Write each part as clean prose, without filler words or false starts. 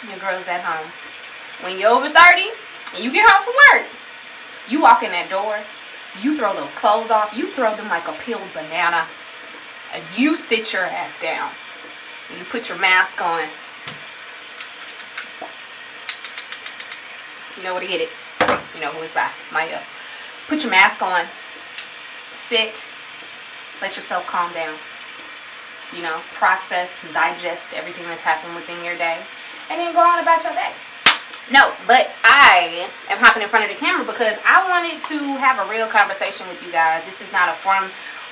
Your girl's at home. When you're over 30 and you get home from work, you walk in that door, you throw those clothes off, you throw them like a peeled banana, and you sit your ass down. And you put your mask on. You know where to get it. You know who it's by. Maya. Put your mask on. Sit. Let yourself calm down. You know, process and digest everything that's happened within your day. And then go on about your day. No, but I am hopping in front of the camera because I wanted to have a real conversation with you guys. This is not a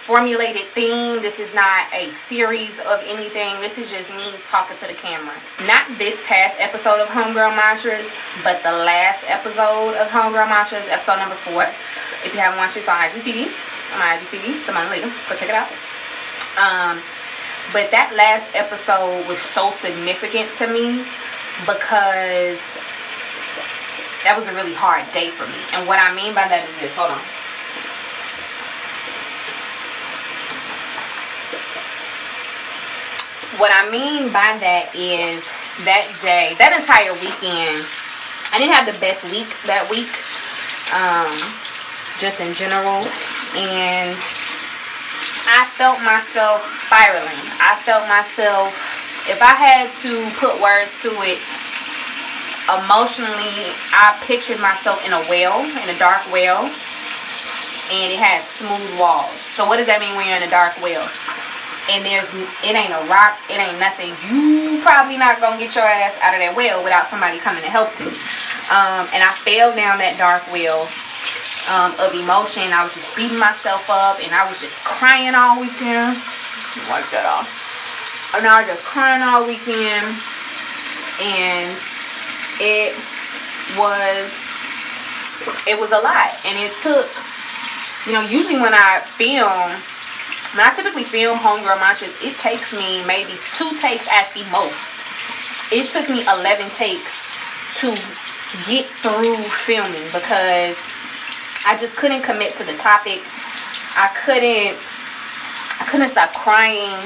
formulated theme. This is not a series of anything. This is just me talking to the camera. Not this past episode of Homegirl Mantras, but the last episode of Homegirl Mantras, episode number 4. If you haven't watched this on IGTV, the month later, go check it out. But that last episode was so significant to me because that was a really hard day for me. And what I mean by that is this. Hold on. What I mean by that is that day, that entire weekend, I didn't have the best week that week, just in general. And I felt myself spiraling. I felt myself, if I had to put words to it, emotionally, I pictured myself in a well, in a dark well, and it had smooth walls. So what does that mean when you're in a dark well? And it ain't a rock, it ain't nothing. You probably not gonna get your ass out of that well without somebody coming to help you. And I fell down that dark well of emotion. I was just beating myself up, and I was just crying all weekend. Wipe that off. And I was just crying all weekend, and it was a lot. And it took, you know, usually when I typically film Homegirl Mantras, it takes me maybe 2 takes at the most. It took me 11 takes to get through filming because I just couldn't commit to the topic. I couldn't stop crying.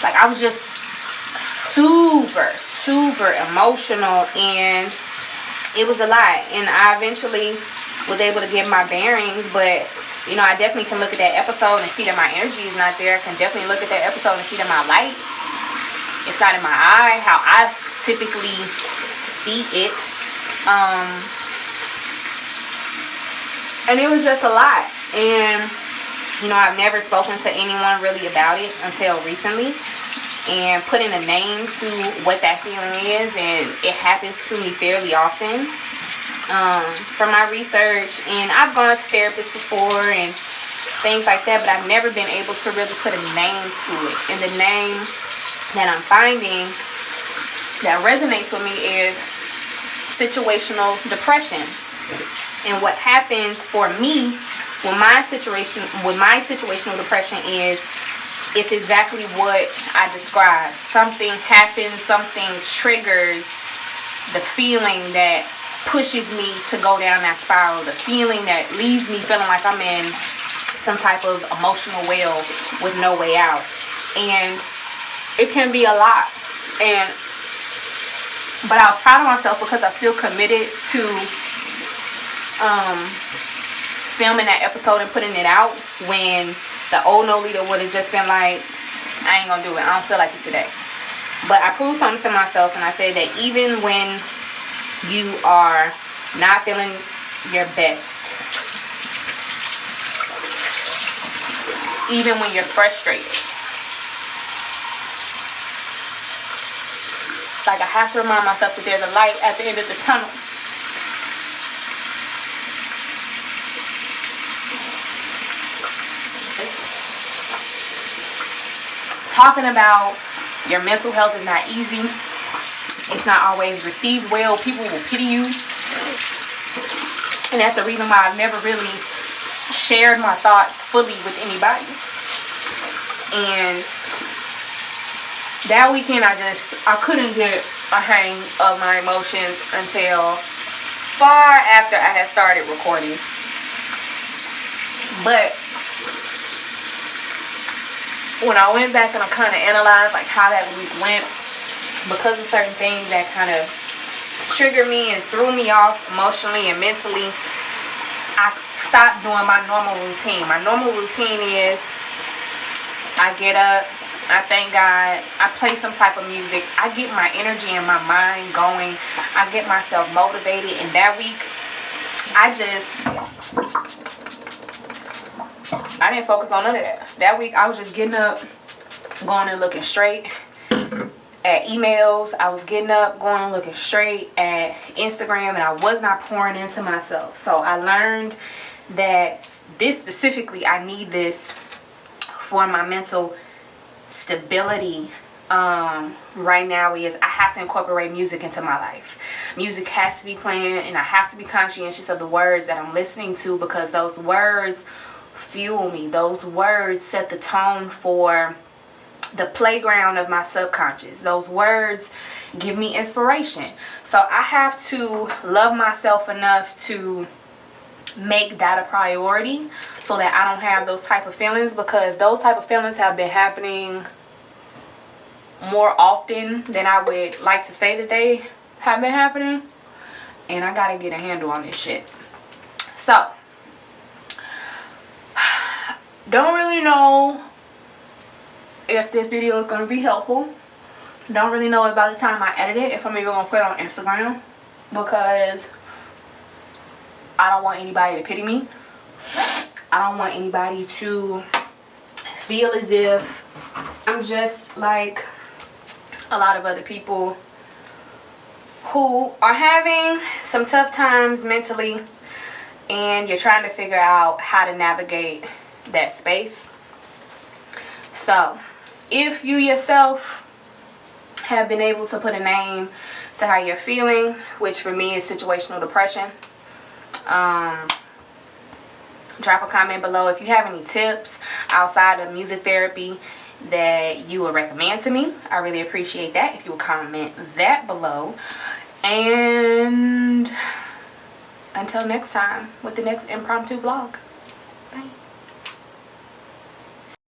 Like, I was just super emotional, and it was a lot. And I eventually was able to get my bearings, but you know, I definitely can look at that episode and see that my energy is not there. I can definitely look at that episode and see that my light, it's not in my eye, how I typically see it. And it was just a lot. And, you know, I've never spoken to anyone really about it until recently. And putting a name to what that feeling is, and it happens to me fairly often. From my research, and I've gone to therapists before and things like that, but I've never been able to really put a name to it. And the name that I'm finding that resonates with me is situational depression. And what happens for me with my situational depression is it's exactly what I described. Something happens, something triggers the feeling that pushes me to go down that spiral, the feeling that leaves me feeling like I'm in some type of emotional well with no way out. And it can be a lot. But I was proud of myself because I still committed to filming that episode and putting it out when the old Nolita would have just been like, I ain't gonna do it, I don't feel like it today. But I proved something to myself, and I said that even when you are not feeling your best, even when you're frustrated, like, I have to remind myself that there's a light at the end of the tunnel. Talking about your mental health is not easy. It's not always received well. People will pity you. And that's the reason why I've never really shared my thoughts fully with anybody. And that weekend I couldn't get a hang of my emotions until far after I had started recording. But when I went back and I kind of analyzed like how that week went, because of certain things that kind of triggered me and threw me off emotionally and mentally, I stopped doing my normal routine. My normal routine is I get up, I thank God, I play some type of music, I get my energy and my mind going, I get myself motivated. And that week, I didn't focus on none of that. That week, I was just getting up, going and looking straight at emails. I was getting up, going and looking straight at Instagram, and I was not pouring into myself. So I learned that this specifically, I need this for my mental stability right now. Is I have to incorporate music into my life. Music has to be playing, and I have to be conscientious of the words that I'm listening to, because those words fuel me. Those words set the tone for the playground of my subconscious. Those words give me inspiration. So I have to love myself enough to make that a priority so that I don't have those type of feelings, because those type of feelings have been happening more often than I would like to say that they have been happening, and I gotta get a handle on this shit. So don't really know if this video is going to be helpful. Don't really know if by the time I edit it, if I'm even going to put it on Instagram, because I don't want anybody to pity me. I don't want anybody to feel as if I'm just like a lot of other people who are having some tough times mentally, and you're trying to figure out how to navigate that space. So if you yourself have been able to put a name to how you're feeling, which for me is situational depression, drop a comment below. If you have any tips outside of music therapy that you would recommend to me, I really appreciate that if you would comment that below. And until next time with the next impromptu vlog.